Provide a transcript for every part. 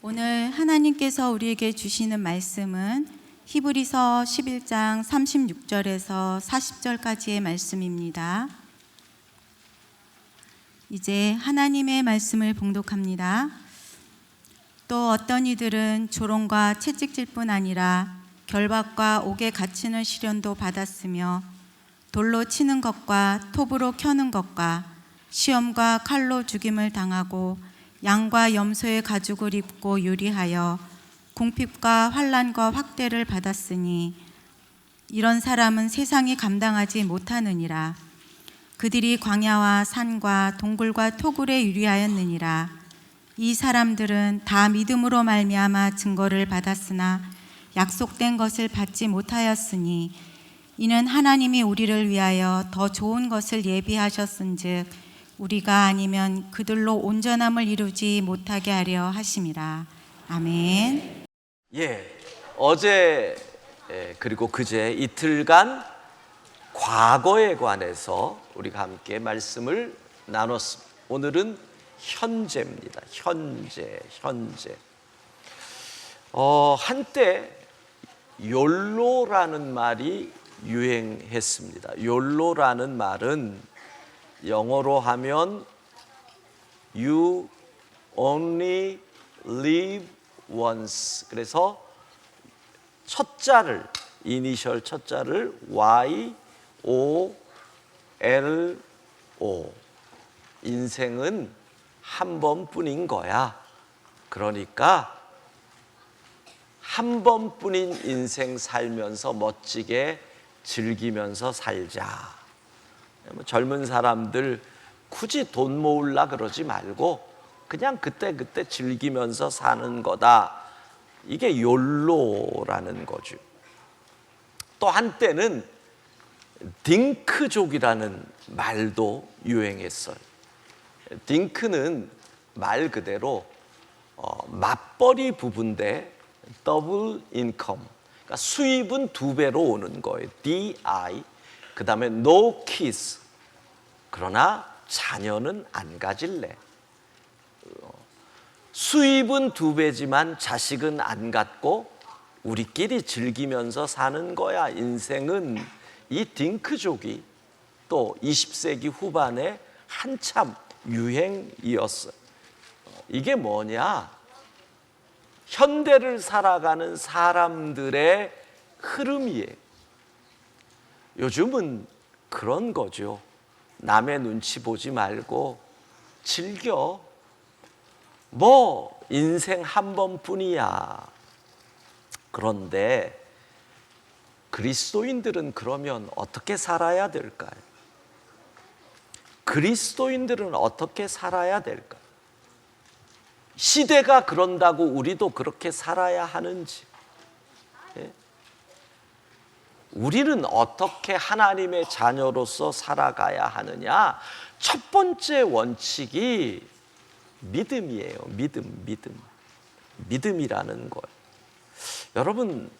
오늘 하나님께서 우리에게 주시는 말씀은 히브리서 11장 36절에서 40절까지의 말씀입니다. 이제 하나님의 말씀을 봉독합니다. 또 어떤 이들은 조롱과 채찍질 뿐 아니라 결박과 옥에 갇히는 시련도 받았으며 돌로 치는 것과 톱으로 켜는 것과 시험과 칼로 죽임을 당하고 양과 염소의 가죽을 입고 유리하여 궁핍과 환난과 확대를 받았으니 이런 사람은 세상이 감당하지 못하느니라. 그들이 광야와 산과 동굴과 토굴에 유리하였느니라. 이 사람들은 다 믿음으로 말미암아 증거를 받았으나 약속된 것을 받지 못하였으니 이는 하나님이 우리를 위하여 더 좋은 것을 예비하셨은즉 우리가 아니면 그들로 온전함을 이루지 못하게 하려 하심이라. 아멘. 어제 그리고 그제 이틀간 과거에 관해서 우리가 함께 말씀을 나눴습니다. 오늘은 현재입니다. 현재. 한때 욜로라는 말이 유행했습니다. 욜로라는 말은 영어로 하면 You only live once. 그래서 이니셜 첫 자를 Y-O-L-O. 인생은 한 번뿐인 거야. 그러니까 한 번뿐인 인생 살면서 멋지게 즐기면서 살자. 젊은 사람들 굳이 돈 모으려 그러지 말고 그냥 그때그때 즐기면서 사는 거다. 이게 욜로라는 거죠. 또 한때는 딩크족이라는 말도 유행했어요. 딩크는 말 그대로 맞벌이 부부인데 더블 인컴, 그러니까 수입은 2배로 오는 거예요. DI. 그 다음에 no kids. 그러나 자녀는 안 가질래. 수입은 2배지만 자식은 안 갖고 우리끼리 즐기면서 사는 거야. 인생은. 이 딩크족이 또 20세기 후반에 한참 유행이었어요. 이게 뭐냐? 현대를 살아가는 사람들의 흐름이에요. 요즘은 그런 거죠. 남의 눈치 보지 말고 즐겨. 뭐 인생 한 번뿐이야. 그런데 그리스도인들은 그러면 어떻게 살아야 될까요? 그리스도인들은 어떻게 살아야 될까요? 시대가 그런다고 우리도 그렇게 살아야 하는지, 우리는 어떻게 하나님의 자녀로서 살아가야 하느냐? 첫 번째 원칙이 믿음이에요. 믿음이라는 거예요. 여러분,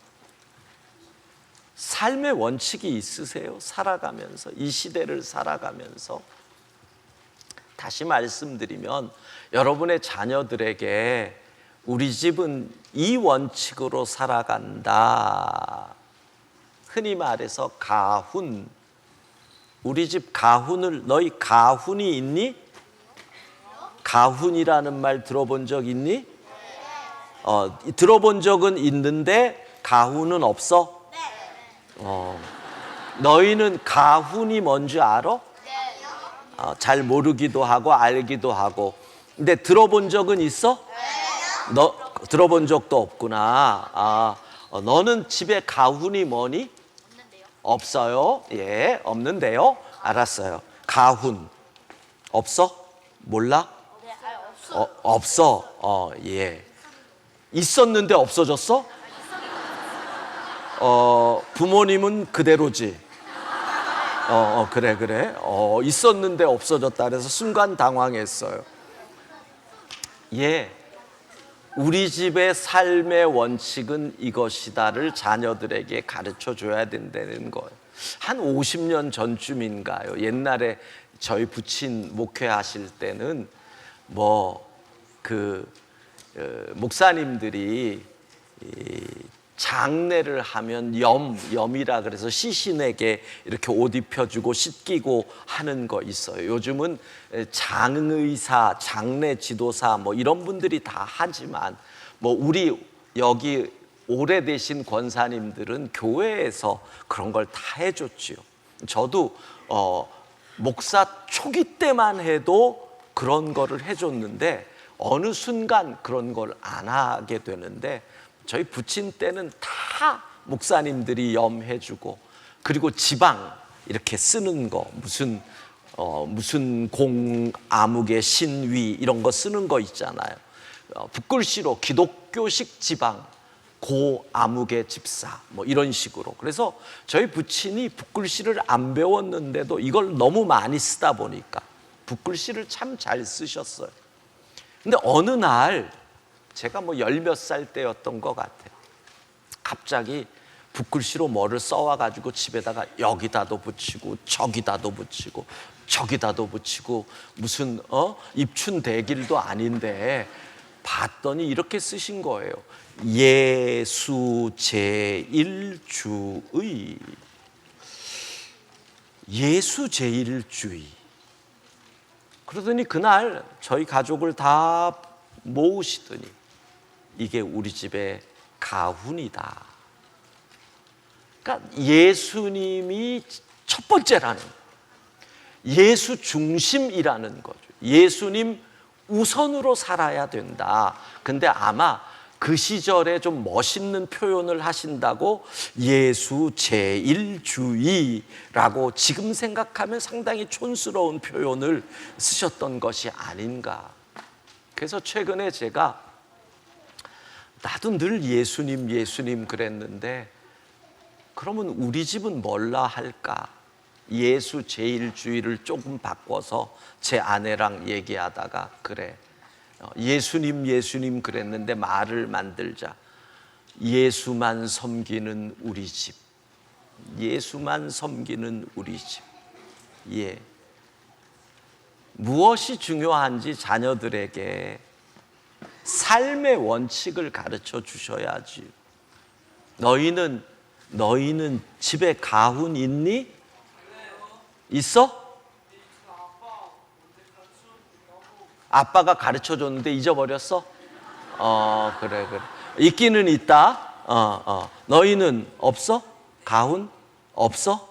삶의 원칙이 있으세요? 살아가면서, 이 시대를 살아가면서. 다시 말씀드리면 여러분의 자녀들에게 우리 집은 이 원칙으로 살아간다. 흔히 말해서 가훈. 우리 집 가훈을, 너희 가훈이 있니? 가훈이라는 말 들어본 적 있니? 들어본 적은 있는데 가훈은 없어? 너희는 가훈이 뭔지 알아? 잘 모르기도 하고 알기도 하고. 근데 들어본 적은 있어? 너 들어본 적도 없구나. 너는 집에 가훈이 뭐니? 없어요? 예, 없는데요. 알았어요. 가훈 없어? 몰라? 없어. 예. 있었는데 없어졌어? 부모님은 그대로지. 그래. 있었는데 없어졌다 그래서 순간 당황했어요. 예. 우리 집의 삶의 원칙은 이것이다를 자녀들에게 가르쳐 줘야 된다는 거예요. 한 50년 전쯤인가요? 옛날에 저희 부친 목회하실 때는 목사님들이 이 장례를 하면 염이라 그래서 시신에게 이렇게 옷 입혀주고 씻기고 하는 거 있어요. 요즘은 장의사, 장례 지도사 뭐 이런 분들이 다 하지만 뭐 우리 여기 오래되신 권사님들은 교회에서 그런 걸 다 해줬지요. 저도 목사 초기 때만 해도 그런 거를 해줬는데 어느 순간 그런 걸 안 하게 되는데 저희 부친 때는 다 목사님들이 염해주고, 그리고 지방 이렇게 쓰는 거 무슨 공 암흑의 신위 이런 거 쓰는 거 있잖아요. 붓글씨로 기독교식 지방 고 암흑의 집사 뭐 이런 식으로. 그래서 저희 부친이 붓글씨를 안 배웠는데도 이걸 너무 많이 쓰다 보니까 붓글씨를 참 잘 쓰셨어요. 근데 어느 날 제가 뭐 열 몇 살 때였던 것 같아요. 갑자기 붓글씨로 뭐를 써와가지고 집에다가 여기다도 붙이고 저기다도 붙이고 저기다도 붙이고 무슨 입춘대길도 아닌데 봤더니 이렇게 쓰신 거예요. 예수 제1주의. 예수 제1주의. 그러더니 그날 저희 가족을 다 모으시더니 이게 우리 집의 가훈이다. 그러니까 예수님이 첫 번째라는, 예수 중심이라는 거죠. 예수님 우선으로 살아야 된다. 근데 아마 그 시절에 좀 멋있는 표현을 하신다고 예수 제1주의라고 지금 생각하면 상당히 촌스러운 표현을 쓰셨던 것이 아닌가. 그래서 최근에 제가 나도 늘 예수님 그랬는데 그러면 우리 집은 뭘라 할까? 예수 제1주의를 조금 바꿔서 제 아내랑 얘기하다가 그래, 예수님 그랬는데 말을 만들자. 예수만 섬기는 우리 집. 예수만 섬기는 우리 집. 예. 무엇이 중요한지 자녀들에게 삶의 원칙을 가르쳐 주셔야지. 너희는 집에 가훈 있니? 있어? 아빠가 가르쳐 줬는데 잊어버렸어? 그래. 있기는 있다. 너희는 없어? 가훈? 없어?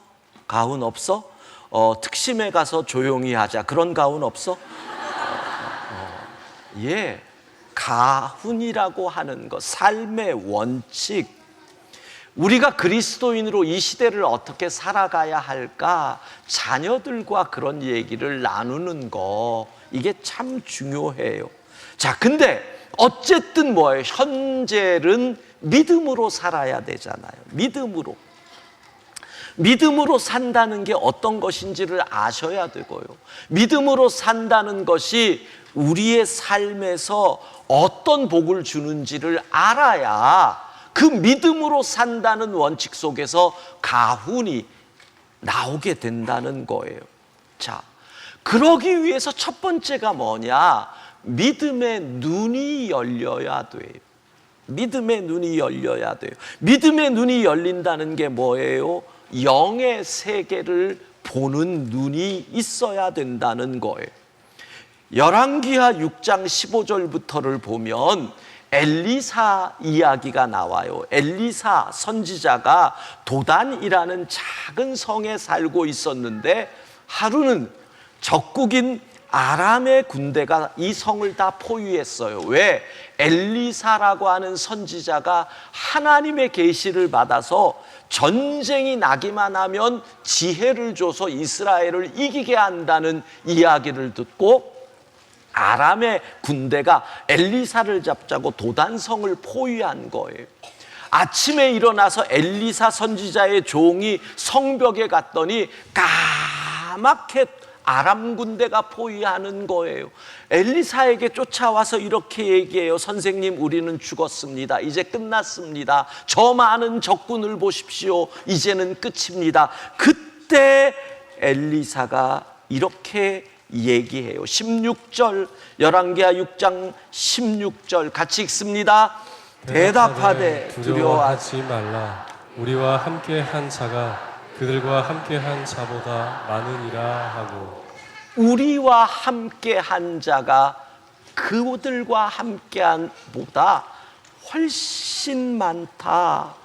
가훈 없어? 특심에 가서 조용히 하자. 그런 가훈 없어? 예. 가훈이라고 하는 것, 삶의 원칙. 우리가 그리스도인으로 이 시대를 어떻게 살아가야 할까? 자녀들과 그런 얘기를 나누는 거, 이게 참 중요해요. 자, 근데 어쨌든 뭐예요? 현재는 믿음으로 살아야 되잖아요. 믿음으로 산다는 게 어떤 것인지를 아셔야 되고요. 믿음으로 산다는 것이 우리의 삶에서 어떤 복을 주는지를 알아야 그 믿음으로 산다는 원칙 속에서 가훈이 나오게 된다는 거예요. 자, 그러기 위해서 첫 번째가 뭐냐? 믿음의 눈이 열려야 돼요. 믿음의 눈이 열려야 돼요. 믿음의 눈이 열린다는 게 뭐예요? 영의 세계를 보는 눈이 있어야 된다는 거예요. 열왕기하 6장 15절부터를 보면 엘리사 이야기가 나와요. 엘리사 선지자가 도단이라는 작은 성에 살고 있었는데 하루는 적국인 아람의 군대가 이 성을 다 포위했어요. 왜? 엘리사라고 하는 선지자가 하나님의 계시를 받아서 전쟁이 나기만 하면 지혜를 줘서 이스라엘을 이기게 한다는 이야기를 듣고 아람의 군대가 엘리사를 잡자고 도단성을 포위한 거예요. 아침에 일어나서 엘리사 선지자의 종이 성벽에 갔더니 까맣게 아람 군대가 포위하는 거예요. 엘리사에게 쫓아와서 이렇게 얘기해요. 선생님, 우리는 죽었습니다. 이제 끝났습니다. 저 많은 적군을 보십시오. 이제는 끝입니다. 그때 엘리사가 이렇게 얘기해요. 16절, 열왕기하 6장 16절 같이 읽습니다. 대답하되 두려워하지 말라. 우리와 함께한 자가 그들과 함께한 자보다 많으니라 하고. 우리와 함께한 자가 그들과 함께한 보다 훨씬 많다.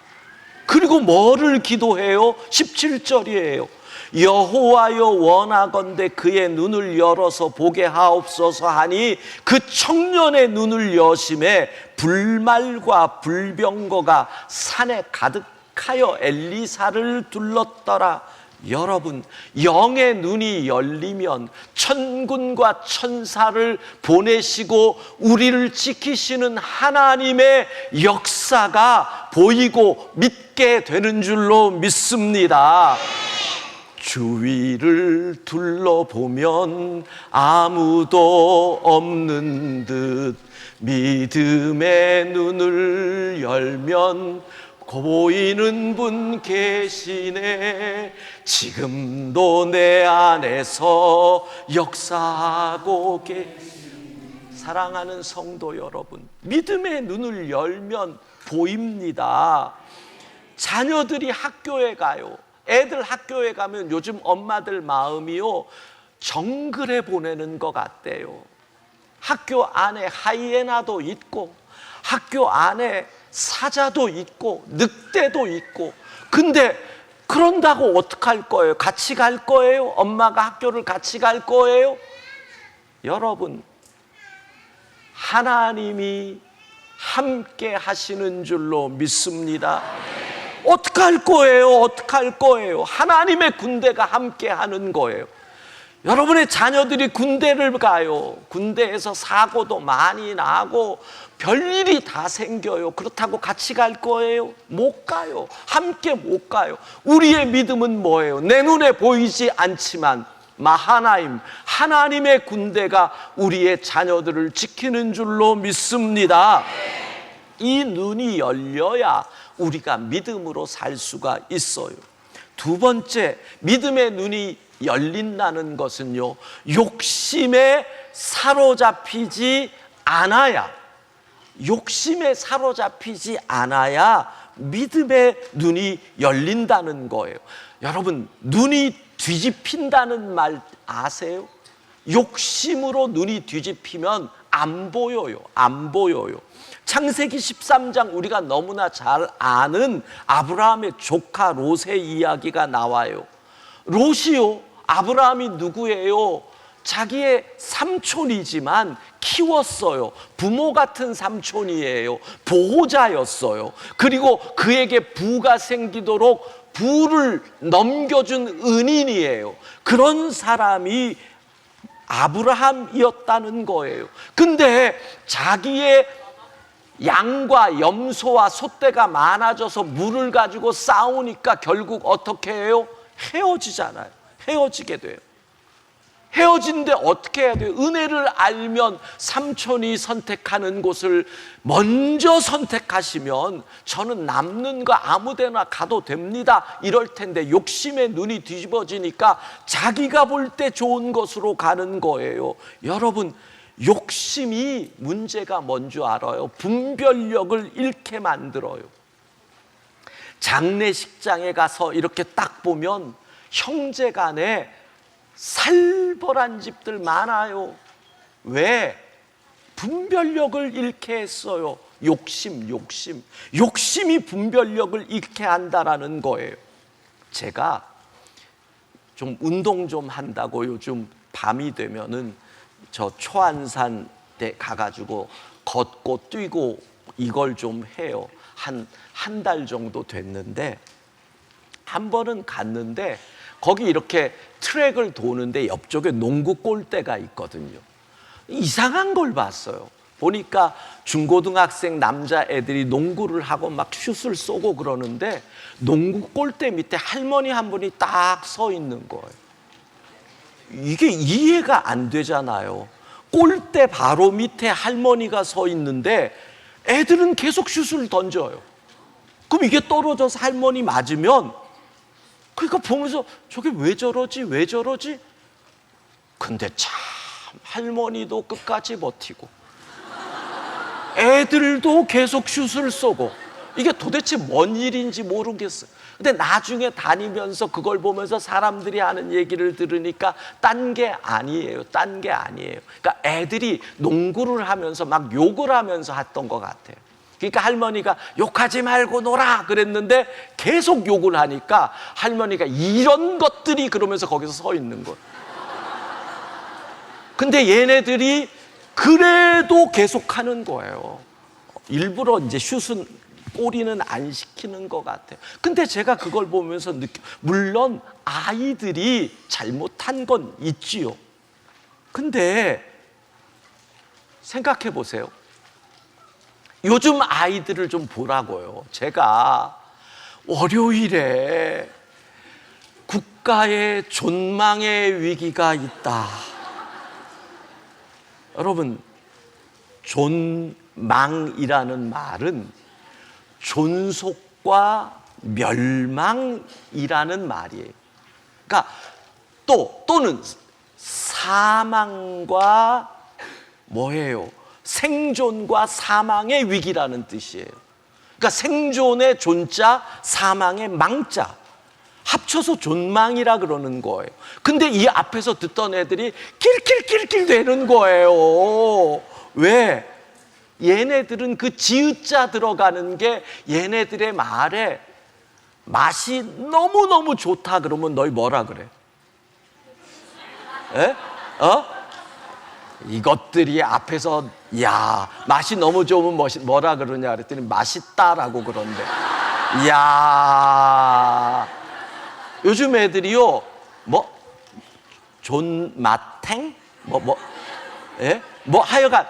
그리고 뭐를 기도해요? 17절이에요. 여호와여 원하건대 그의 눈을 열어서 보게 하옵소서 하니 그 청년의 눈을 여심해 불말과 불병거가 산에 가득하여 엘리사를 둘렀더라. 여러분, 영의 눈이 열리면 천군과 천사를 보내시고 우리를 지키시는 하나님의 역사가 보이고 믿게 되는 줄로 믿습니다. 주위를 둘러보면 아무도 없는 듯 믿음의 눈을 열면 보이는 분 계시네. 지금도 내 안에서 역사하고 사랑하는 성도 여러분, 믿음의 눈을 열면 보입니다. 자녀들이 학교에 가요. 애들 학교에 가면 요즘 엄마들 마음이요, 정글에 보내는 것 같대요. 학교 안에 하이에나도 있고 학교 안에 사자도 있고 늑대도 있고. 근데 그런다고 어떡할 거예요? 같이 갈 거예요? 엄마가 학교를 같이 갈 거예요? 여러분, 하나님이 함께 하시는 줄로 믿습니다. 어떡할 거예요? 어떡할 거예요? 하나님의 군대가 함께 하는 거예요. 여러분의 자녀들이 군대를 가요. 군대에서 사고도 많이 나고 별일이 다 생겨요. 그렇다고 같이 갈 거예요? 못 가요. 함께 못 가요. 우리의 믿음은 뭐예요? 내 눈에 보이지 않지만 마하나임, 하나님의 군대가 우리의 자녀들을 지키는 줄로 믿습니다. 이 눈이 열려야 우리가 믿음으로 살 수가 있어요. 두 번째, 믿음의 눈이 열린다는 것은요, 욕심에 사로잡히지 않아야, 욕심에 사로잡히지 않아야 믿음의 눈이 열린다는 거예요. 여러분, 눈이 뒤집힌다는 말 아세요? 욕심으로 눈이 뒤집히면 안 보여요. 안 보여요. 창세기 13장 우리가 너무나 잘 아는 아브라함의 조카 롯의 이야기가 나와요. 롯이요, 아브라함이 누구예요? 자기의 삼촌이지만 키웠어요. 부모 같은 삼촌이에요. 보호자였어요. 그리고 그에게 부가 생기도록 부를 넘겨준 은인이에요. 그런 사람이 아브라함이었다는 거예요. 근데 자기의 양과 염소와 소떼가 많아져서 물을 가지고 싸우니까 결국 어떻게 해요? 헤어지잖아요. 헤어지게 돼요. 헤어진데 어떻게 해야 돼요? 은혜를 알면 삼촌이 선택하는 곳을 먼저 선택하시면 저는 남는 거 아무 데나 가도 됩니다 이럴 텐데, 욕심의 눈이 뒤집어지니까 자기가 볼 때 좋은 것으로 가는 거예요. 여러분, 욕심이 문제가 뭔지 알아요? 분별력을 잃게 만들어요. 장례식장에 가서 이렇게 딱 보면 형제 간에 살벌한 집들 많아요. 왜? 분별력을 잃게 했어요. 욕심이 분별력을 잃게 한다라는 거예요. 제가 좀 운동 좀 한다고 요즘 밤이 되면은 저 초안산 때 가가지고 걷고 뛰고 이걸 좀 해요. 한 달 정도 됐는데, 한 번은 갔는데 거기 이렇게 트랙을 도는데 옆쪽에 농구 골대가 있거든요. 이상한 걸 봤어요. 보니까 중고등학생 남자애들이 농구를 하고 막 슛을 쏘고 그러는데 농구 골대 밑에 할머니 한 분이 딱 서 있는 거예요. 이게 이해가 안 되잖아요. 골대 바로 밑에 할머니가 서 있는데 애들은 계속 슛을 던져요. 그럼 이게 떨어져서 할머니 맞으면, 그러니까 보면서 저게 왜 저러지? 왜 저러지? 근데 참 할머니도 끝까지 버티고 애들도 계속 슛을 쏘고, 이게 도대체 뭔 일인지 모르겠어요. 근데 나중에 다니면서 그걸 보면서 사람들이 하는 얘기를 들으니까 딴 게 아니에요. 딴 게 아니에요. 그러니까 애들이 농구를 하면서 막 욕을 하면서 했던 것 같아요. 그러니까 할머니가 욕하지 말고 놀아 그랬는데 계속 욕을 하니까 할머니가 이런 것들이 그러면서 거기서 서 있는 거예요. 근데 얘네들이 그래도 계속 하는 거예요. 일부러 이제 슛은, 꼬리는 안 시키는 것 같아요. 근데 제가 그걸 보면서 물론 아이들이 잘못한 건 있지요. 근데 생각해 보세요. 요즘 아이들을 좀 보라고요. 제가 월요일에 국가의 존망의 위기가 있다. 여러분, 존망이라는 말은 존속과 멸망이라는 말이에요. 그러니까 또는 사망과 뭐예요? 생존과 사망의 위기라는 뜻이에요. 그러니까 생존의 존자, 사망의 망자 합쳐서 존망이라 그러는 거예요. 근데 이 앞에서 듣던 애들이 킬킬킬킬 되는 거예요. 왜? 얘네들은 그 지읒자 들어가는 게 얘네들의 말에 맛이 너무너무 좋다 그러면 너희 뭐라 그래? 에? 이것들이 앞에서 야 맛이 너무 좋으면 뭐라 그러냐 그랬더니 맛있다라고 그런대. 야 요즘 애들이요 뭐 존맛탱 뭐 하여간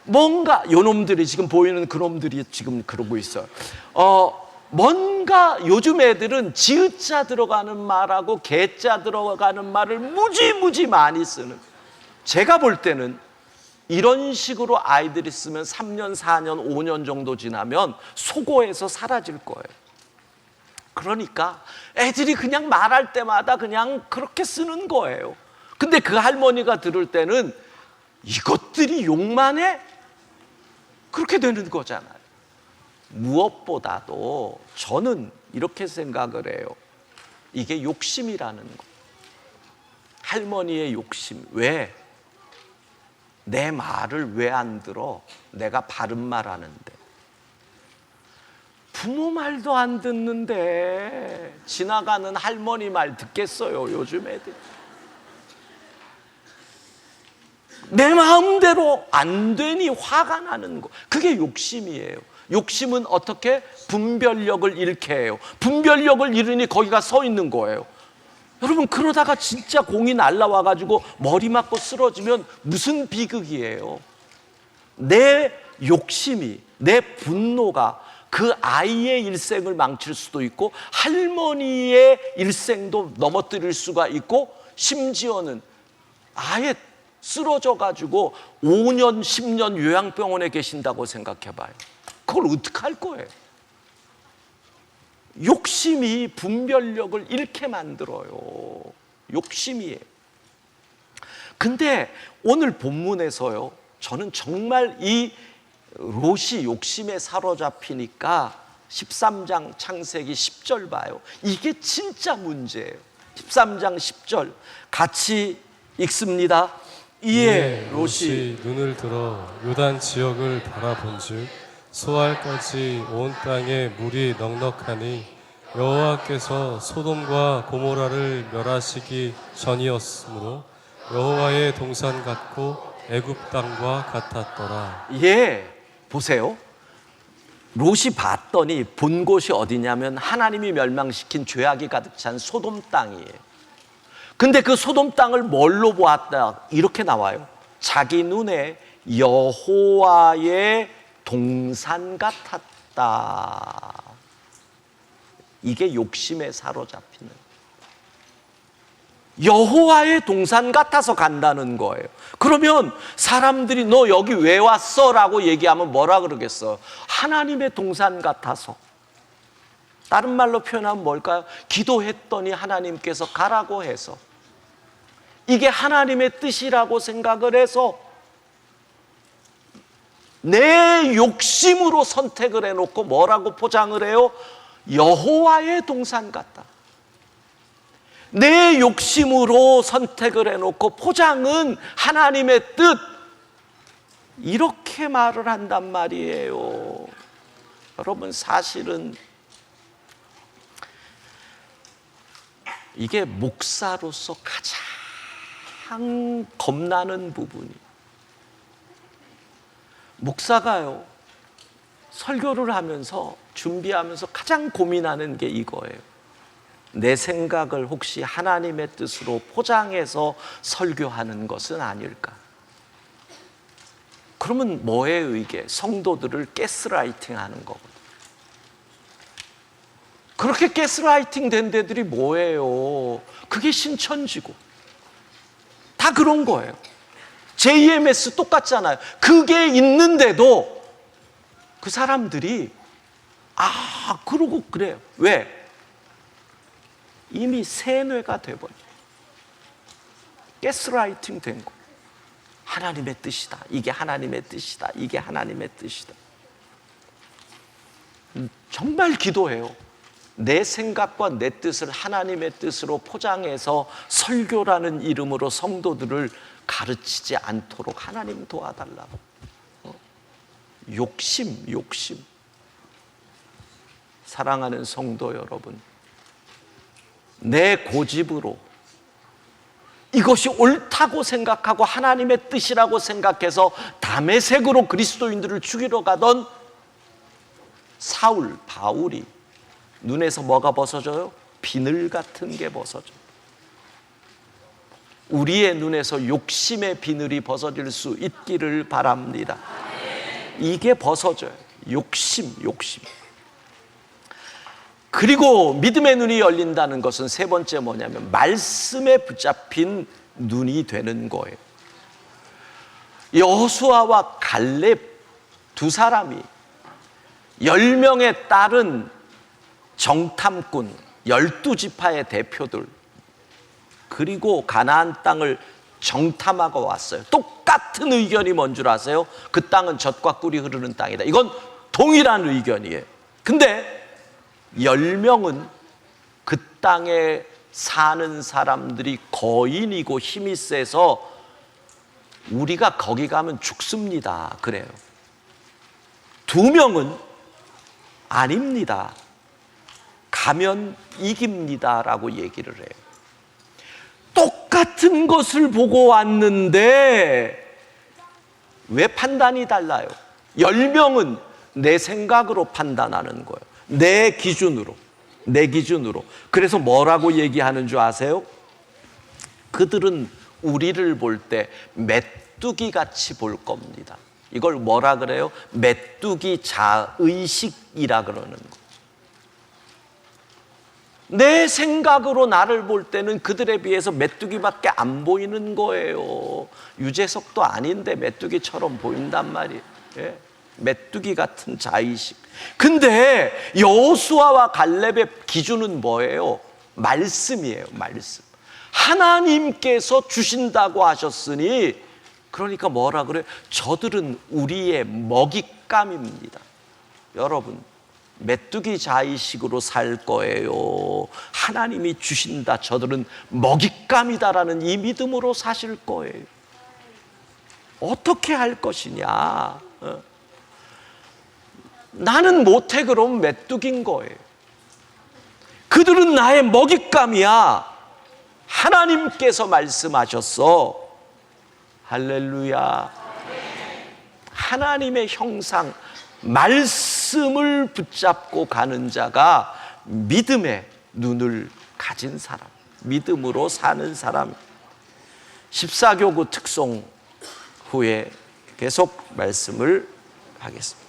뭔가 요놈들이 지금 보이는 그놈들이 지금 그러고 있어요. 뭔가 요즘 애들은 지읒자 들어가는 말하고 개자 들어가는 말을 무지무지 많이 쓰는. 제가 볼 때는 이런 식으로 아이들이 쓰면 3년, 4년, 5년 정도 지나면 속어에서 사라질 거예요. 그러니까 애들이 그냥 말할 때마다 그냥 그렇게 쓰는 거예요. 근데 그 할머니가 들을 때는 이것들이 욕만 해? 그렇게 되는 거잖아요. 무엇보다도 저는 이렇게 생각을 해요. 이게 욕심이라는 거. 할머니의 욕심. 왜? 내 말을 왜 안 들어? 내가 바른 말 하는데. 부모 말도 안 듣는데 지나가는 할머니 말 듣겠어요, 요즘 애들. 내 마음대로 안 되니 화가 나는 거. 그게 욕심이에요. 욕심은 어떻게? 분별력을 잃게 해요. 분별력을 잃으니 거기가 서 있는 거예요. 여러분, 그러다가 진짜 공이 날라와가지고 머리 맞고 쓰러지면 무슨 비극이에요. 내 욕심이, 내 분노가 그 아이의 일생을 망칠 수도 있고 할머니의 일생도 넘어뜨릴 수가 있고 심지어는 아예 쓰러져가지고 5년, 10년 요양병원에 계신다고 생각해봐요. 그걸 어떻게 할 거예요? 욕심이 분별력을 잃게 만들어요. 욕심이에요. 근데 오늘 본문에서요, 저는 정말 이 롯이 욕심에 사로잡히니까 13장 창세기 10절 봐요. 이게 진짜 문제예요. 13장 10절 같이 읽습니다. 이에 롯이 눈을 들어 요단 지역을 바라본즉 소알까지 온 땅에 물이 넉넉하니 여호와께서 소돔과 고모라를 멸하시기 전이었으므로 여호와의 동산 같고 애굽 땅과 같았더라. 예, 보세요. 롯이 봤더니 본 곳이 어디냐면 하나님이 멸망시킨 죄악이 가득 찬 소돔 땅이에요. 근데 그 소돔 땅을 뭘로 보았다? 이렇게 나와요. 자기 눈에 여호와의 동산 같았다. 이게 욕심에 사로잡히는, 여호와의 동산 같아서 간다는 거예요. 그러면 사람들이 너 여기 왜 왔어? 라고 얘기하면 뭐라 그러겠어? 하나님의 동산 같아서. 다른 말로 표현하면 뭘까요? 기도했더니 하나님께서 가라고 해서. 이게 하나님의 뜻이라고 생각을 해서 내 욕심으로 선택을 해놓고 뭐라고 포장을 해요? 여호와의 동산 같다. 내 욕심으로 선택을 해놓고 포장은 하나님의 뜻, 이렇게 말을 한단 말이에요. 여러분, 사실은 이게 목사로서 가장 겁나는 부분이, 목사가요 설교를 하면서 준비하면서 가장 고민하는 게 이거예요. 내 생각을 혹시 하나님의 뜻으로 포장해서 설교하는 것은 아닐까? 그러면 뭐예요? 이게 성도들을 가스라이팅 하는 거거든. 그렇게 가스라이팅 된 데들이 뭐예요? 그게 신천지고 다 그런 거예요. JMS 똑같잖아요. 그게 있는데도 그 사람들이 그러고 그래요. 왜? 이미 세뇌가 돼버려. 가스라이팅 된 거. 하나님의 뜻이다. 이게 하나님의 뜻이다. 이게 하나님의 뜻이다. 정말 기도해요. 내 생각과 내 뜻을 하나님의 뜻으로 포장해서 설교라는 이름으로 성도들을 가르치지 않도록 하나님 도와달라고. 욕심. 사랑하는 성도 여러분, 내 고집으로 이것이 옳다고 생각하고 하나님의 뜻이라고 생각해서 다메섹으로 그리스도인들을 죽이러 가던 사울, 바울이 눈에서 뭐가 벗어져요? 비늘 같은 게 벗어져요. 우리의 눈에서 욕심의 비늘이 벗어질 수 있기를 바랍니다. 이게 벗어져요. 욕심. 그리고 믿음의 눈이 열린다는 것은 세 번째 뭐냐면 말씀에 붙잡힌 눈이 되는 거예요. 여호수아와 갈렙 두 사람이 10명에 따른 정탐꾼 12지파의 대표들, 그리고 가나안 땅을 정탐하고 왔어요. 똑같은 의견이 뭔 줄 아세요? 그 땅은 젖과 꿀이 흐르는 땅이다. 이건 동일한 의견이에요. 근데 10명은 그 땅에 사는 사람들이 거인이고 힘이 세서 우리가 거기 가면 죽습니다. 그래요. 2명은 아닙니다. 가면 이깁니다라고 얘기를 해요. 똑같은 것을 보고 왔는데 왜 판단이 달라요? 10명은 내 생각으로 판단하는 거예요. 내 기준으로. 그래서 뭐라고 얘기하는 줄 아세요? 그들은 우리를 볼 때 메뚜기 같이 볼 겁니다. 이걸 뭐라 그래요? 메뚜기 자의식이라 그러는 거. 내 생각으로 나를 볼 때는 그들에 비해서 메뚜기밖에 안 보이는 거예요. 유재석도 아닌데 메뚜기처럼 보인단 말이에요. 예? 메뚜기 같은 자의식. 근데 여호수아와 갈렙의 기준은 뭐예요? 말씀이에요. 말씀. 하나님께서 주신다고 하셨으니, 그러니까 뭐라 그래요? 저들은 우리의 먹잇감입니다. 여러분, 메뚜기 자의식으로 살 거예요? 하나님이 주신다, 저들은 먹잇감이다라는 이 믿음으로 사실 거예요. 어떻게 할 것이냐? 나는 못해 그러면 메뚜기인 거예요. 그들은 나의 먹잇감이야. 하나님께서 말씀하셨어. 할렐루야. 하나님의 형상, 말씀을 붙잡고 가는 자가 믿음의 눈을 가진 사람, 믿음으로 사는 사람. 14교구 특송 후에 계속 말씀을 하겠습니다.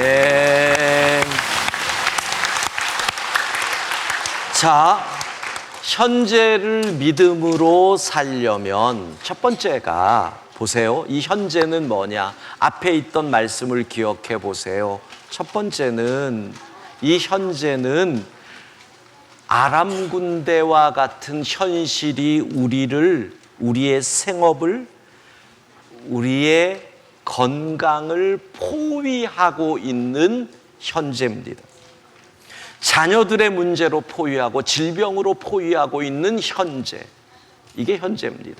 아멘. 자, 현재를 믿음으로 살려면 첫 번째가 보세요. 이 현재는 뭐냐? 앞에 있던 말씀을 기억해 보세요. 첫 번째는 이 현재는 아람 군대와 같은 현실이 우리의 생업을, 우리의 건강을 포위하고 있는 현재입니다. 자녀들의 문제로 포위하고 질병으로 포위하고 있는 현재, 이게 현재입니다.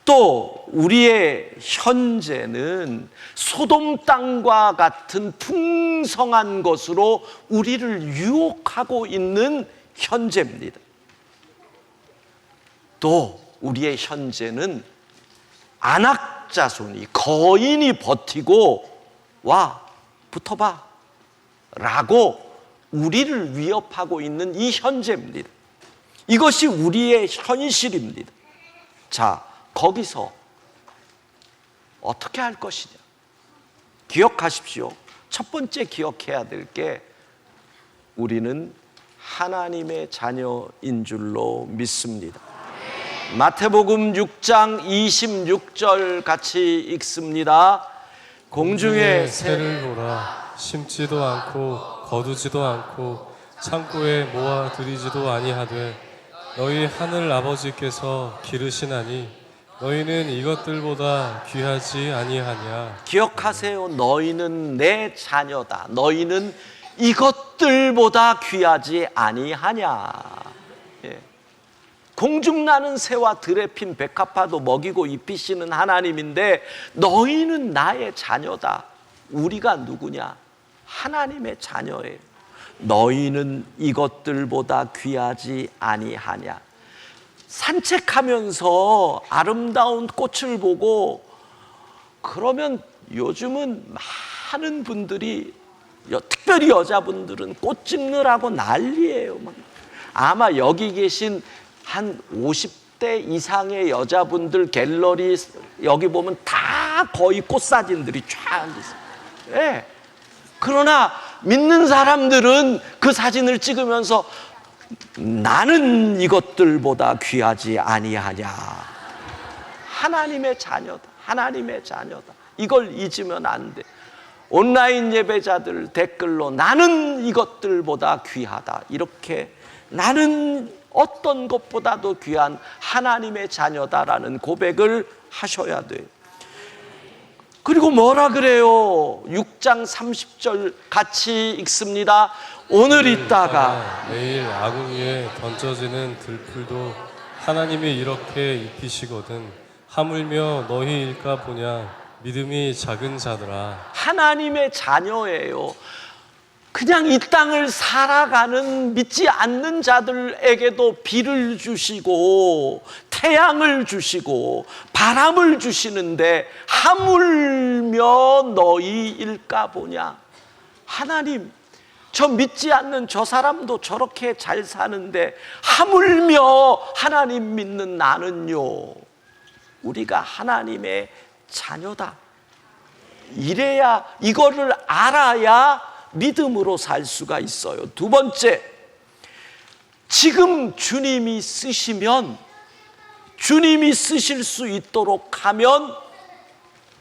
또 우리의 현재는 소돔 땅과 같은 풍성한 것으로 우리를 유혹하고 있는 현재입니다. 또 우리의 현재는 안악자손이, 거인이 버티고 와 붙어봐 라고 우리를 위협하고 있는 이 현재입니다. 이것이 우리의 현실입니다. 자, 거기서 어떻게 할 것이냐? 기억하십시오. 첫 번째 기억해야 될 게 우리는 하나님의 자녀인 줄로 믿습니다. 마태복음 6장 26절 같이 읽습니다. 공중에 새를 보라. 심지도 않고 거두지도 않고 창고에 모아 들이지도 아니하되 너희 하늘 아버지께서 기르시나니 너희는 이것들보다 귀하지 아니하냐. 기억하세요. 너희는 내 자녀다. 너희는 이것들보다 귀하지 아니하냐. 예. 공중 나는 새와 들에 핀 백합화도 먹이고 입히시는 하나님인데 너희는 나의 자녀다. 우리가 누구냐? 하나님의 자녀예요. 너희는 이것들보다 귀하지 아니하냐. 산책하면서 아름다운 꽃을 보고 그러면 요즘은 많은 분들이, 특별히 여자분들은 꽃 찍느라고 난리예요. 아마 여기 계신 한 50대 이상의 여자분들 갤러리 여기 보면 다 거의 꽃 사진들이 쫙 있어요. 예. 그러나 믿는 사람들은 그 사진을 찍으면서 나는 이것들보다 귀하지 아니하냐. 하나님의 자녀다. 하나님의 자녀다. 이걸 잊으면 안 돼. 온라인 예배자들 댓글로 나는 이것들보다 귀하다. 이렇게 나는 어떤 것보다도 귀한 하나님의 자녀다라는 고백을 하셔야 돼요. 그리고 뭐라 그래요? 6장 30절 같이 읽습니다. 오늘 있다가 내일 아궁 이에 던져지는 들풀도 하나님이 이렇게 입히시거든. 하물며 너희일까 보냐. 믿음이 작은 자들아. 하나님의 자녀예요. 그냥 이 땅을 살아가는 믿지 않는 자들에게도 비를 주시고 태양을 주시고 바람을 주시는데 하물며 너희일까 보냐. 하나님, 저 믿지 않는 저 사람도 저렇게 잘 사는데 하물며 하나님 믿는 나는요. 우리가 하나님의 자녀다. 이래야, 이거를 알아야 믿음으로 살 수가 있어요. 두 번째, 지금 주님이 쓰시면, 주님이 쓰실 수 있도록 하면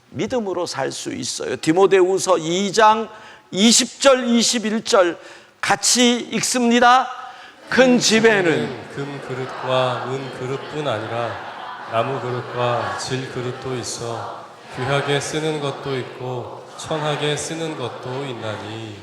믿음으로 살 수 있어요. 디모데후서 2장 20절 21절 같이 읽습니다. 큰 집에는 금 그릇과 은 그릇뿐 아니라 나무 그릇과 질 그릇도 있어 귀하게 쓰는 것도 있고 천하게 쓰는 것도 있나니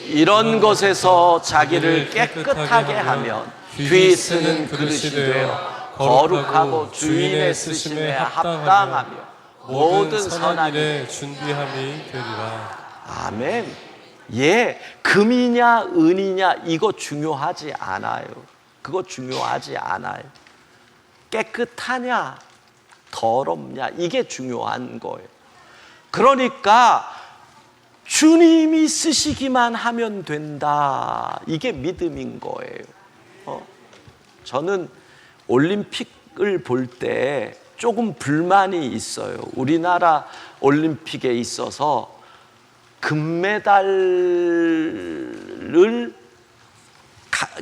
이런 것에서 자기를 깨끗하게 하면 귀 쓰는 그릇이 되어 거룩하고 주인의 쓰심에 합당하며 모든 선한 일에 준비함이 되리라. 아멘. 예, 금이냐 은이냐 이거 중요하지 않아요. 그거 중요하지 않아요. 깨끗하냐 더럽냐 이게 중요한 거예요. 그러니까 주님이 쓰시기만 하면 된다. 이게 믿음인 거예요. 저는 올림픽을 볼 때 조금 불만이 있어요. 우리나라 올림픽에 있어서 금메달을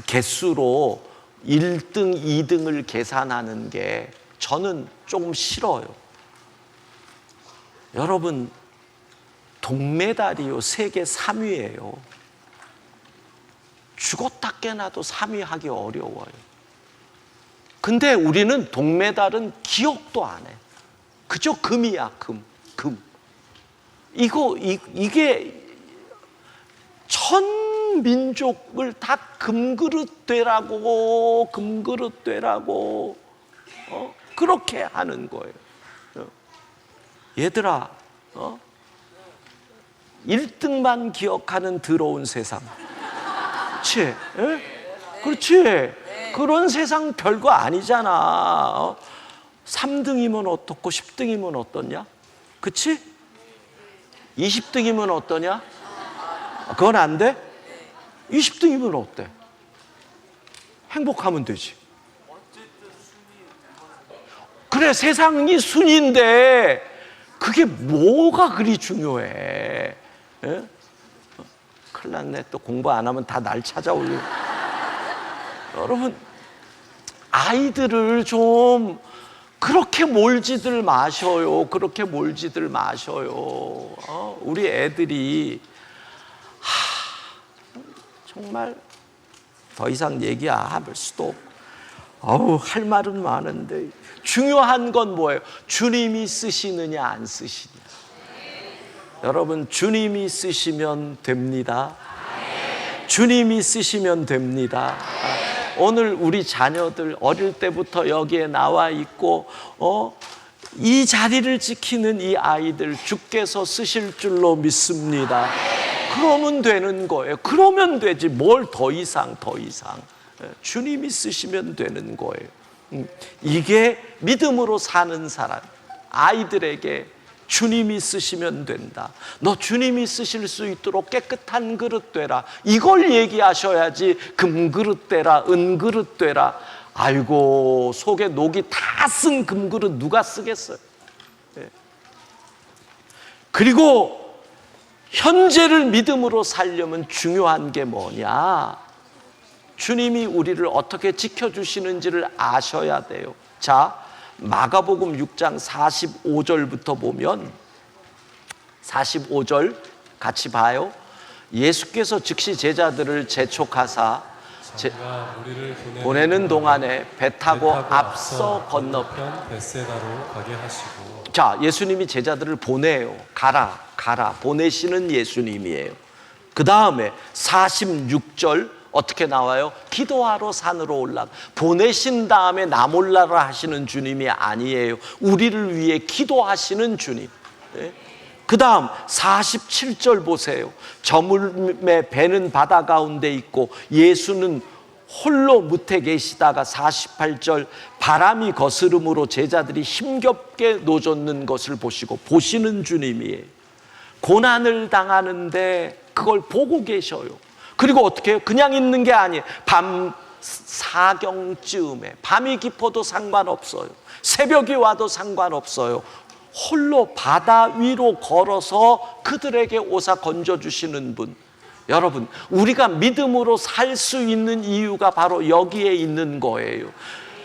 개수로 1등, 2등을 계산하는 게 저는 좀 싫어요. 여러분, 동메달이요, 세계 3위예요. 죽었다 깨나도 3위 하기 어려워요. 근데 우리는 동메달은 기억도 안 해. 그저 금이야, 금. 이게 전 민족을 다 금그릇 되라고 그렇게 하는 거예요. 얘들아, 1등만 기억하는 더러운 세상. 그렇지? 그렇지? 그런 세상 별거 아니잖아. 3등이면 어떻고 10등이면 어떠냐? 그치? 20등이면 어떠냐? 그건 안 돼? 20등이면 어때? 행복하면 되지. 그래, 세상이 순위인데 그게 뭐가 그리 중요해? 예? 큰일 났네. 또 공부 안 하면 다 날 찾아오려. 여러분, 아이들을 좀 그렇게 몰지들 마셔요. 그렇게 몰지들 마셔요. 우리 애들이 정말 더 이상 얘기할 수도 없고, 할 말은 많은데 중요한 건 뭐예요? 주님이 쓰시느냐 안 쓰시느냐. 여러분, 주님이 쓰시면 됩니다. 주님이 쓰시면 됩니다. 오늘 우리 자녀들 어릴 때부터 여기에 나와 있고 이 자리를 지키는 이 아이들 주께서 쓰실 줄로 믿습니다. 그러면 되는 거예요. 그러면 되지 뭘 더 이상. 주님이 쓰시면 되는 거예요. 이게 믿음으로 사는 사람, 아이들에게 주님이 쓰시면 된다. 너 주님이 쓰실 수 있도록 깨끗한 그릇 되라. 이걸 얘기하셔야지 금그릇 되라, 은그릇 되라. 아이고, 속에 녹이 다 쓴 금그릇 누가 쓰겠어요? 그리고 현재를 믿음으로 살려면 중요한 게 뭐냐? 주님이 우리를 어떻게 지켜주시는지를 아셔야 돼요. 자, 마가복음 6장 45절부터 보면 45절 같이 봐요. 예수께서 즉시 제자들을 재촉하사 우리를 보내는 동안에 배 타고 앞서 건너편 벳세다로 가게 하시고. 자, 예수님이 제자들을 보내요. 가라 보내시는 예수님이에요. 그 다음에 46절 어떻게 나와요? 기도하러 산으로 올라가. 보내신 다음에 나 몰라라 하시는 주님이 아니에요. 우리를 위해 기도하시는 주님. 그 다음 47절 보세요. 저물매 배는 바다 가운데 있고 예수는 홀로 무태 계시다가 48절 바람이 거스름으로 제자들이 힘겹게 노젓는 것을 보시는 주님이에요. 고난을 당하는데 그걸 보고 계셔요. 그리고 어떻게 해요? 그냥 있는 게 아니에요. 밤 사경쯤에, 밤이 깊어도 상관없어요. 새벽이 와도 상관없어요. 홀로 바다 위로 걸어서 그들에게 오사 건져주시는 분. 여러분, 우리가 믿음으로 살 수 있는 이유가 바로 여기에 있는 거예요.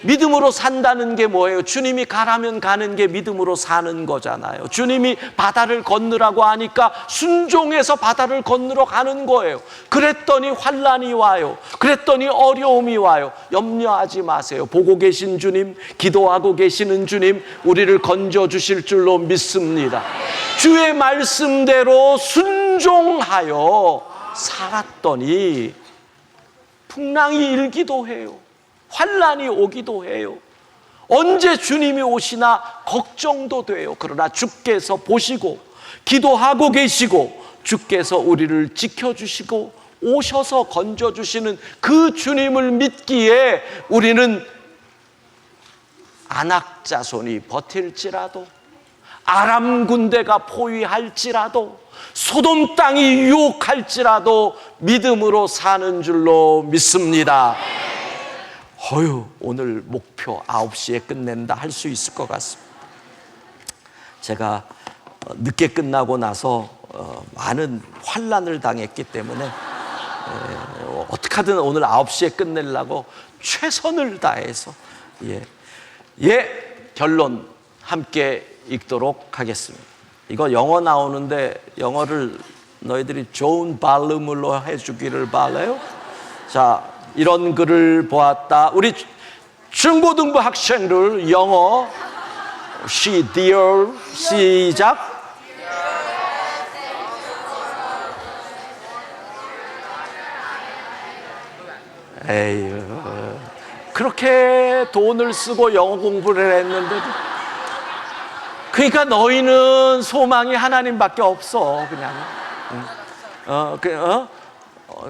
믿음으로 산다는 게 뭐예요? 주님이 가라면 가는 게 믿음으로 사는 거잖아요. 주님이 바다를 건너라고 하니까 순종해서 바다를 건너러 가는 거예요. 그랬더니 환난이 와요. 그랬더니 어려움이 와요. 염려하지 마세요. 보고 계신 주님, 기도하고 계시는 주님, 우리를 건져주실 줄로 믿습니다. 주의 말씀대로 순종하여 살았더니 풍랑이 일기도 해요. 환난이 오기도 해요. 언제 주님이 오시나 걱정도 돼요. 그러나 주께서 보시고 기도하고 계시고 주께서 우리를 지켜주시고 오셔서 건져주시는 그 주님을 믿기에 우리는 아낙 자손이 버틸지라도, 아람 군대가 포위할지라도, 소돔 땅이 유혹할지라도 믿음으로 사는 줄로 믿습니다. 오늘 목표 9시에 끝낸다 할 수 있을 것 같습니다. 제가 늦게 끝나고 나서 많은 환난을 당했기 때문에 어떻게 하든 오늘 9시에 끝내려고 최선을 다해서 결론 함께 읽도록 하겠습니다. 이거 영어 나오는데 영어를 너희들이 좋은 발음으로 해주기를 바라요. 자, 이런 글을 보았다. 우리 중고등부 학생들 영어 dear 시작. 에휴, 그렇게 돈을 쓰고 영어 공부를 했는데도, 그러니까 너희는 소망이 하나님밖에 없어. 그냥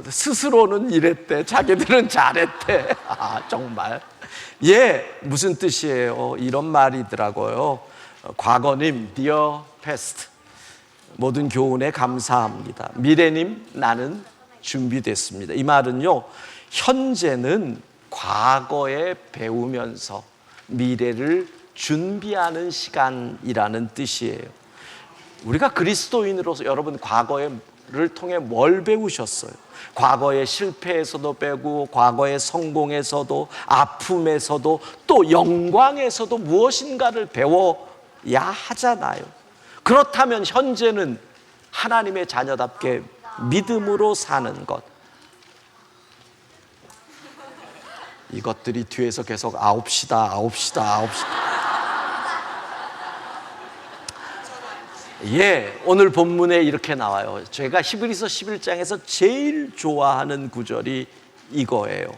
스스로는 이랬대, 자기들은 잘했대. 정말 무슨 뜻이에요? 이런 말이더라고요. 과거님 dear past, 모든 교훈에 감사합니다. 미래님 나는 준비됐습니다. 이 말은요, 현재는 과거에 배우면서 미래를 준비하는 시간이라는 뜻이에요. 우리가 그리스도인으로서 여러분 과거를 통해 뭘 배우셨어요? 과거의 실패에서도 배우고, 과거의 성공에서도, 아픔에서도, 또 영광에서도 무엇인가를 배워야 하잖아요. 그렇다면 현재는 하나님의 자녀답게 믿음으로 사는 것, 이것들이 뒤에서 계속 9시다. 오늘 본문에 이렇게 나와요. 제가 히브리서 11장에서 제일 좋아하는 구절이 이거예요.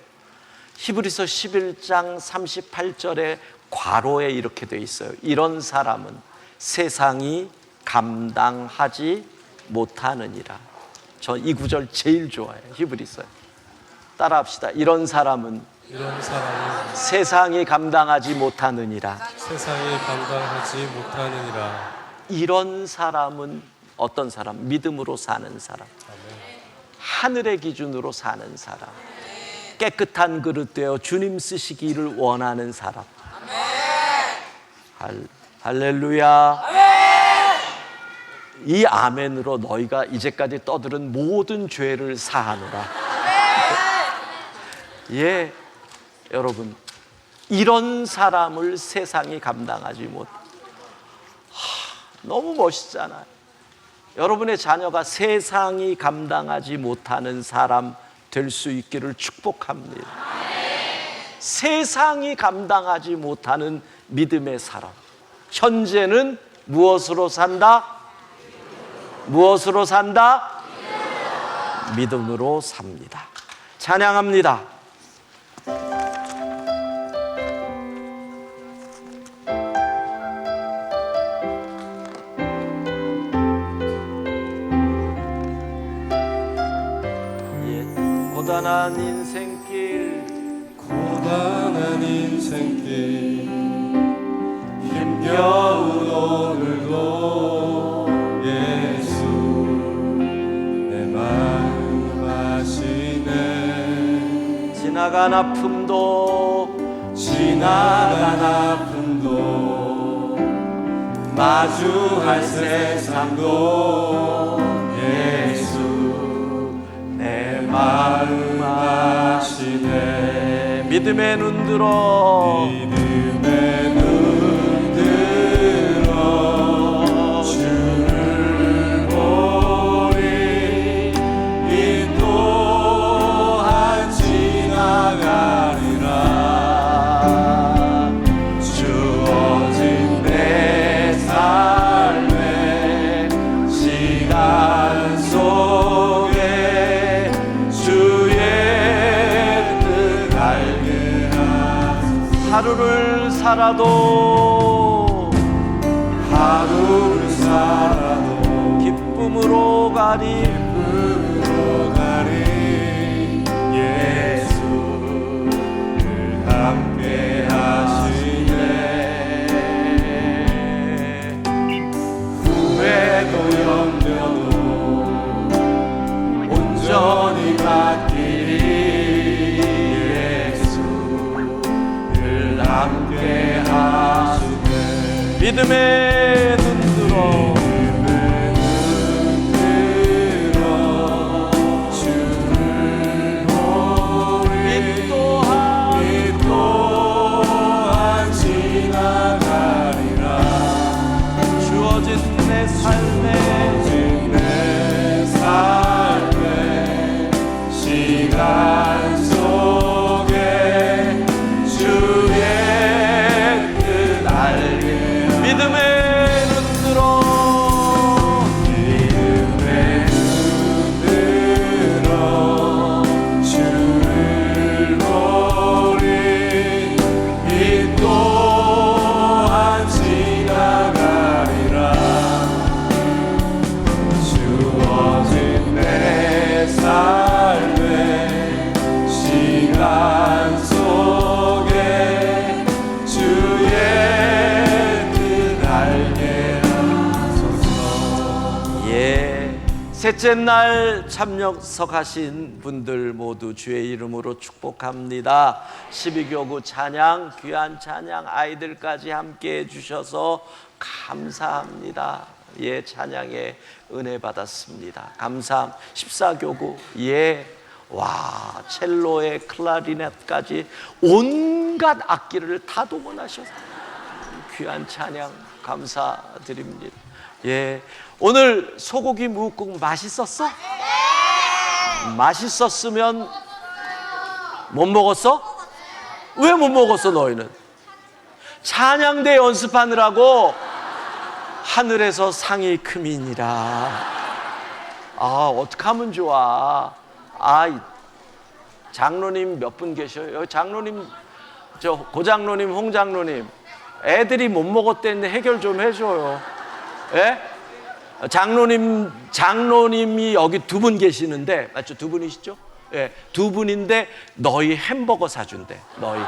히브리서 11장 38절에 괄호에 이렇게 돼 있어요. 이런 사람은 세상이 감당하지 못하느니라. 저 이 구절 제일 좋아해요. 히브리서에. 따라합시다. 이런 사람은 세상이 감당하지 못하느니라. 이런 사람은 어떤 사람? 믿음으로 사는 사람, 하늘의 기준으로 사는 사람, 깨끗한 그릇 되어 주님 쓰시기를 원하는 사람. 할렐루야. 이 아멘으로 너희가 이제까지 떠들은 모든 죄를 사하노라. 여러분, 이런 사람을 세상이 감당하지 못. 너무 멋있잖아요. 여러분의 자녀가 세상이 감당하지 못하는 사람 될 수 있기를 축복합니다. 세상이 감당하지 못하는 믿음의 사람. 현재는 무엇으로 산다? 믿음으로 삽니다. 찬양합니다. 고단한 인생길 힘겨운 오늘도 예수 내 마음 아시네. 지나간 아픔도 마주할 세상도 예수 내 마음 아시네. 믿음의 눈 들어 주를 보리. 이 또한 지나가리라. 주어진 내 삶의 시간 속에 주의 뜻 알게 하소서. 하루를 살아도 기쁨으로 가리 예수를 함께 하시네. 후회도 염려도 온전히 맡기리. 예수를 함께 하시네. 믿음의 눈 들어 셋째 날 참여석하신 분들 모두 주의 이름으로 축복합니다. 12교구 찬양, 귀한 찬양 아이들까지 함께 해주셔서 감사합니다. 예, 찬양에 은혜 받았습니다. 감사함. 14교구 와, 첼로에 클라리넷까지 온갖 악기를 다 동원하셔서 귀한 찬양 감사드립니다. 예, 오늘 소고기 무국국 맛있었어? 네. 맛있었으면 못 먹었어? 왜 못 먹었어 너희는? 찬양대 연습하느라고 하늘에서 상이 크미니라. 아, 어떡하면 좋아. 아, 장로님 몇 분 계셔요? 장로님, 저 고장로님, 홍장로님, 애들이 못 먹었대는데 해결 좀 해줘요. 예? 장로님이 여기 두 분 계시는데, 맞죠? 두 분이시죠? 예, 두 분인데 너희 햄버거 사준대. 너희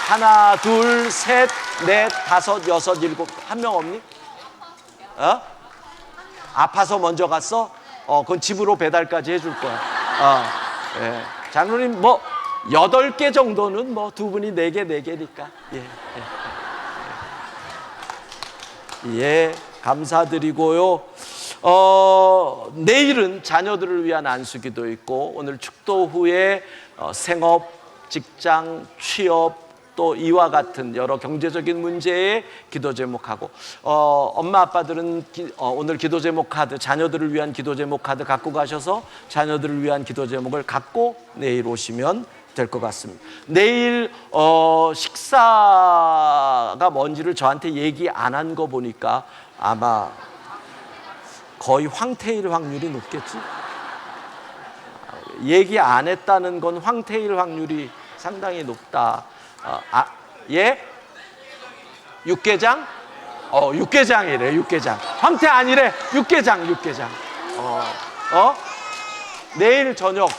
하나, 둘, 셋, 넷, 다섯, 여섯, 일곱. 한 명 없니? 어? 아파서 먼저 갔어? 그건 집으로 배달까지 해줄 거야. 예. 장로님 뭐 8개 정도는 뭐 두 분이 4개, 4개니까. 예, 감사드리고요. 내일은 자녀들을 위한 안수기도 있고, 오늘 축도 후에 생업, 직장, 취업, 또 이와 같은 여러 경제적인 문제에 기도 제목하고, 엄마 아빠들은 오늘 기도 제목 카드, 자녀들을 위한 기도 제목 카드 갖고 가셔서 자녀들을 위한 기도 제목을 갖고 내일 오시면 될 것 같습니다. 내일 식사가 뭔지를 저한테 얘기 안 한 거 보니까 아마 거의 황태일 확률이 높겠지. 얘기 안 했다는 건 황태일 확률이 상당히 높다. 예? 육개장? 육개장이래. 육개장. 황태 아니래. 육개장. 내일 저녁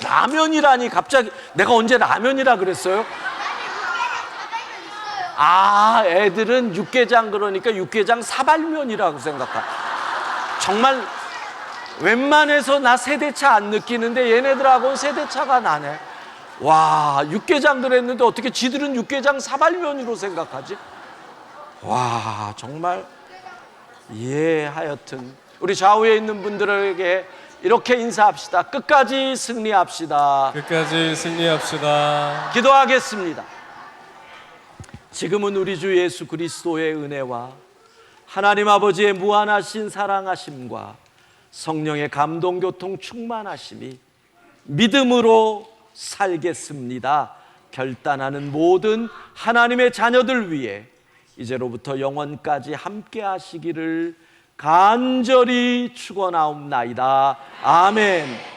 라면이라니. 갑자기 내가 언제 라면이라 그랬어요? 아, 애들은 육개장 그러니까 육개장 사발면이라고 생각하. 정말 웬만해서 나 세대차 안 느끼는데 얘네들하고는 세대차가 나네. 와, 육개장 그랬는데 어떻게 지들은 육개장 사발면으로 생각하지? 와, 정말. 예, 하여튼 우리 좌우에 있는 분들에게 이렇게 인사합시다. 끝까지 승리합시다. 끝까지 승리합시다. 기도하겠습니다. 지금은 우리 주 예수 그리스도의 은혜와 하나님 아버지의 무한하신 사랑하심과 성령의 감동 교통 충만하심이 믿음으로 살겠습니다 결단하는 모든 하나님의 자녀들 위해 이제로부터 영원까지 함께 하시기를 간절히 축원하옵나이다. 아멘.